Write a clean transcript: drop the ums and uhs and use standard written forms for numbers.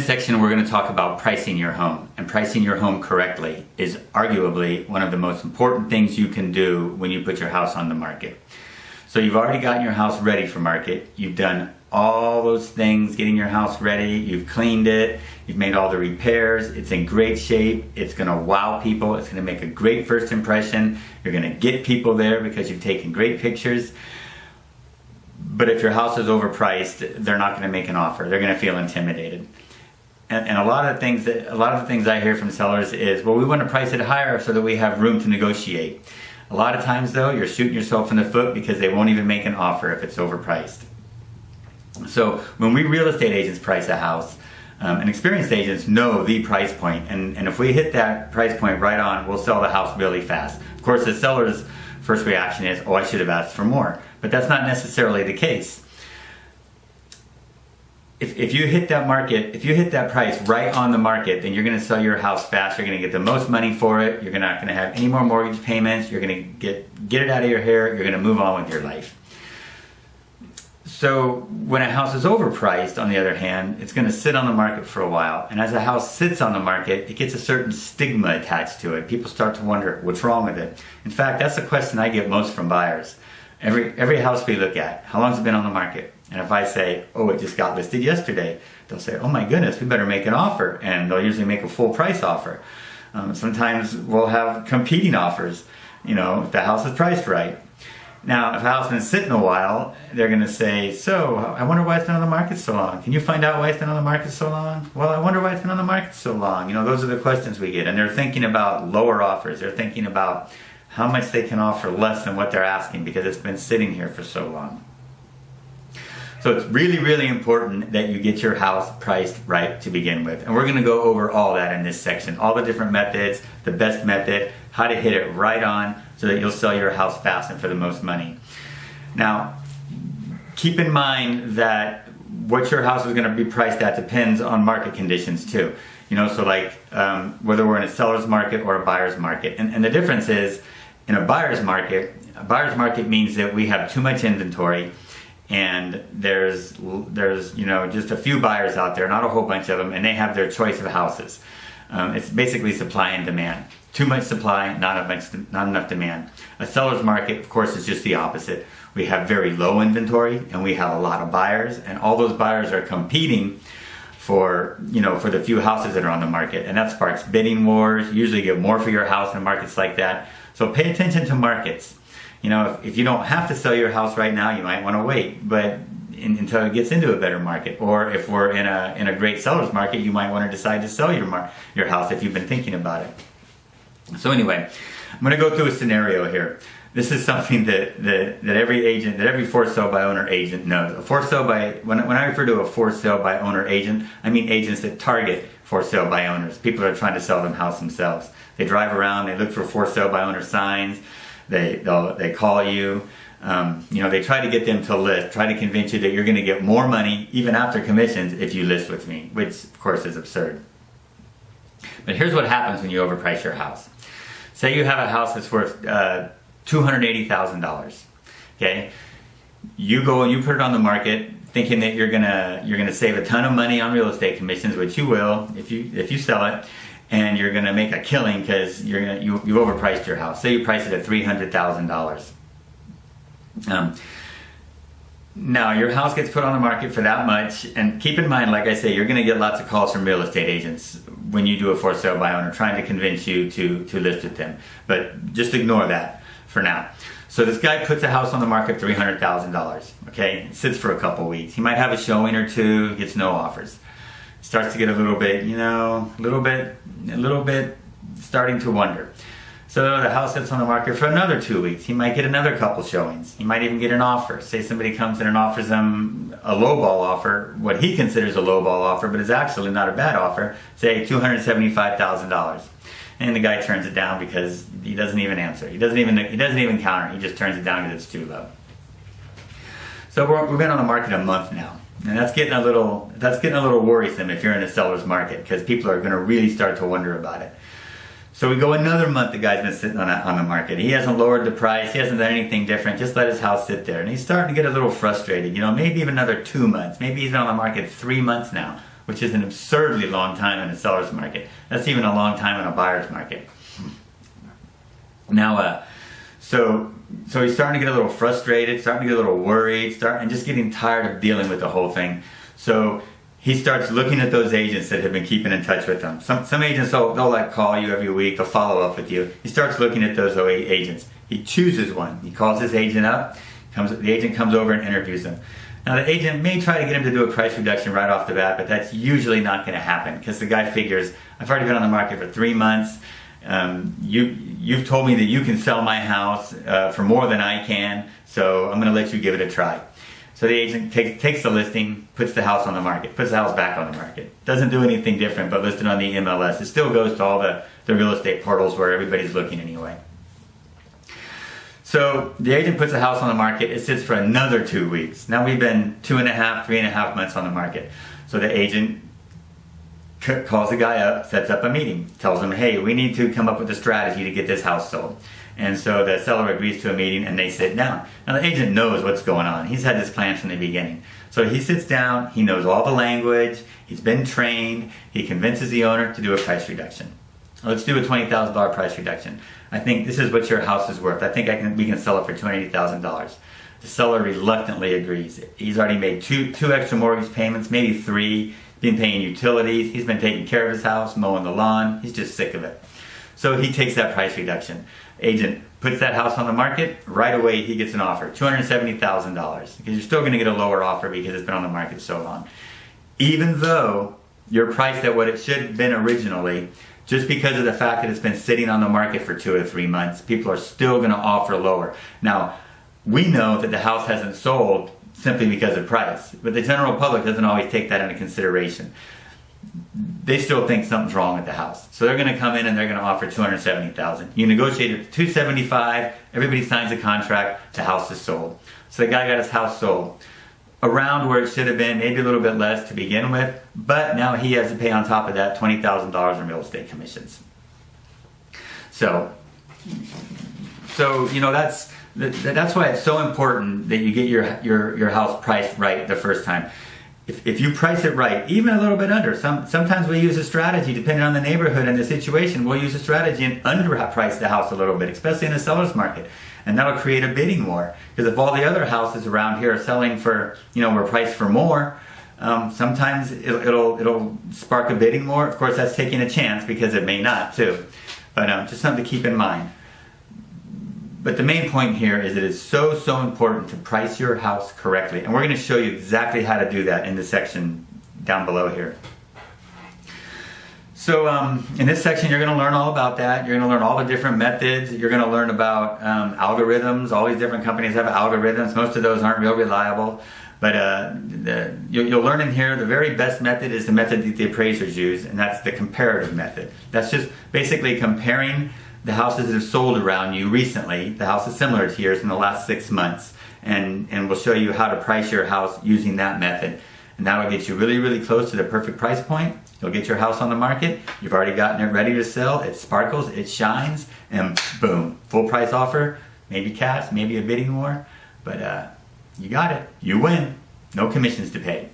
this section, we're going to talk about pricing your home. And pricing your home correctly is arguably one of the most important things you can do when you put your house on the market. So you've already gotten your house ready for market. You've done all those things, getting your house ready. You've cleaned it. You've made all the repairs. It's in great shape. It's going to wow people. It's going to make a great first impression. You're going to get people there because you've taken great pictures. But if your house is overpriced, they're not going to make an offer. They're going to feel intimidated. And a lot of the things I hear from sellers is, well, we want to price it higher so that we have room to negotiate. A lot of times, though, you're shooting yourself in the foot because they won't even make an offer if it's overpriced. So when we real estate agents price a house, and experienced agents know the price point, and if we hit that price point right on, we'll sell the house really fast. Of course, the seller's first reaction is, oh, I should have asked for more. But that's not necessarily the case. If you hit that market, if you hit that price right on the market, then you're going to sell your house fast. You're going to get the most money for it. You're not going to have any more mortgage payments. You're going to get it out of your hair. You're going to move on with your life. So when a house is overpriced, on the other hand, it's going to sit on the market for a while. And as a house sits on the market, it gets a certain stigma attached to it. People start to wonder, what's wrong with it? In fact, that's the question I get most from buyers. Every house we look at, how long has it been on the market? And if I say, oh, it just got listed yesterday, they'll say, oh my goodness, we better make an offer. And they'll usually make a full price offer. Sometimes we'll have competing offers, if the house is priced right. Now, if a house has been sitting a while, they're going to say, so, I wonder why it's been on the market so long. Can you find out why it's been on the market so long? Well, I wonder why it's been on the market so long. Those are the questions we get. And they're thinking about lower offers. They're thinking about how much they can offer less than what they're asking because it's been sitting here for so long. So it's really, really important that you get your house priced right to begin with. And we're going to go over all that in this section. All the different methods, the best method, how to hit it right on so that you'll sell your house fast and for the most money. Now, keep in mind that what your house is going to be priced at depends on market conditions too. So like whether we're in a seller's market or a buyer's market. And the difference is, in a buyer's market means that we have too much inventory and there's just a few buyers out there, not a whole bunch of them, and they have their choice of houses. It's basically supply and demand. Too much supply, not enough demand. A seller's market, of course, is just the opposite. We have very low inventory and we have a lot of buyers, and all those buyers are competing for the few houses that are on the market, and that sparks bidding wars. You usually get more for your house in markets like that. So pay attention to markets. If you don't have to sell your house right now, you might want to wait, but until it gets into a better market. Or if we're in a great seller's market, you might want to decide to sell your house if you've been thinking about it. So anyway, I'm going to go through a scenario here. This is something that every agent, that every for sale by owner agent knows. When I refer to a for sale by owner agent, I mean agents that target for sale by owners. People that are trying to sell them house themselves. They drive around, they look for sale by owner signs, they call you, they try to get them to list, try to convince you that you're going to get more money even after commissions if you list with me, which of course is absurd. But here's what happens when you overprice your house. Say you have a house that's worth $280,000. Okay, you go and you put it on the market thinking that you're gonna save a ton of money on real estate commissions, which you will if you sell it, and you're gonna make a killing because you overpriced your house. Say you price it at $300,000. Now your house gets put on the market for that much, and keep in mind, like I say, you're going to get lots of calls from real estate agents when you do a for sale by owner trying to convince you to list with them. But just ignore that for now. So this guy puts a house on the market, $300,000. Okay, it sits for a couple weeks. He might have a showing or two, gets no offers. Starts to get a little bit starting to wonder. So the house sits on the market for another 2 weeks. He might get another couple showings. He might even get an offer. Say somebody comes in and offers him a lowball offer, what he considers a lowball offer, but is actually not a bad offer, say $275,000. And the guy turns it down because he doesn't even answer. He doesn't even counter. He just turns it down because it's too low. So we've been on the market a month now. And that's getting a little worrisome if you're in a seller's market, because people are going to really start to wonder about it. So we go another month, the guy's been sitting on the market. He hasn't lowered the price, he hasn't done anything different, just let his house sit there. And he's starting to get a little frustrated, maybe even another 2 months. Maybe he's been on the market 3 months now. which is an absurdly long time in a seller's market. That's even a long time in a buyer's market. Now, so he's starting to get a little frustrated, starting to get a little worried, and just getting tired of dealing with the whole thing. So he starts looking at those agents that have been keeping in touch with him. Some agents, they'll like call you every week, they'll follow up with you. He starts looking at those agents. He chooses one. He calls his agent up. The agent comes over and interviews him. Now the agent may try to get him to do a price reduction right off the bat, but that's usually not going to happen because the guy figures, I've already been on the market for 3 months. You've told me that you can sell my house for more than I can, so I'm going to let you give it a try. So the agent takes the listing, puts the house on the market, puts the house back on the market. Doesn't do anything different but listed on the MLS. It still goes to all the real estate portals where everybody's looking anyway. So the agent puts the house on the market. It sits for another 2 weeks. Now we've been 2.5, 3.5 months on the market. So the agent calls the guy up, sets up a meeting, tells him, hey, we need to come up with a strategy to get this house sold. And so the seller agrees to a meeting and they sit down. Now the agent knows what's going on. He's had this plan from the beginning. So he sits down, he knows all the language, he's been trained, he convinces the owner to do a price reduction. Let's do a $20,000 price reduction. I think this is what your house is worth. I think we can sell it for $280,000. The seller reluctantly agrees. He's already made two extra mortgage payments, maybe 3, been paying utilities, he's been taking care of his house, mowing the lawn, he's just sick of it. So he takes that price reduction. Agent puts that house on the market, right away he gets an offer, $270,000, because you're still going to get a lower offer because it's been on the market so long. Even though you're priced at what it should have been originally, just because of the fact that it's been sitting on the market for 2 or 3 months, people are still going to offer lower. Now, we know that the house hasn't sold simply because of price, but the general public doesn't always take that into consideration. They still think something's wrong with the house. So they're going to come in and they're going to offer $270,000. You negotiate it to $275,000, everybody signs a contract, the house is sold. So the guy got his house sold around where it should have been, maybe a little bit less to begin with, but now he has to pay on top of that $20,000 in real estate commissions. So you know, that's why it's so important that you get your house priced right the first time. If you price it right, even a little bit under, sometimes we use a strategy, depending on the neighborhood and the situation, we'll use a strategy and underprice the house a little bit, especially in the seller's market. And that'll create a bidding war. Because if all the other houses around here are selling for, we're priced for more, sometimes it'll spark a bidding war. Of course, that's taking a chance because it may not too. But just something to keep in mind. But the main point here is that it's so important to price your house correctly. And we're going to show you exactly how to do that in the section down below here. So in this section, you're going to learn all about that. You're going to learn all the different methods. You're going to learn about algorithms. All these different companies have algorithms. Most of those aren't real reliable. But you'll learn in here the very best method is the method that the appraisers use, and that's the comparative method. That's just basically comparing the houses that have sold around you recently, the houses similar to yours in the last 6 months, and we'll show you how to price your house using that method. And that will get you really close to the perfect price point. You'll get your house on the market, you've already gotten it ready to sell, it sparkles, it shines, and boom, full price offer, maybe cash, maybe a bidding war, but you got it, you win, no commissions to pay.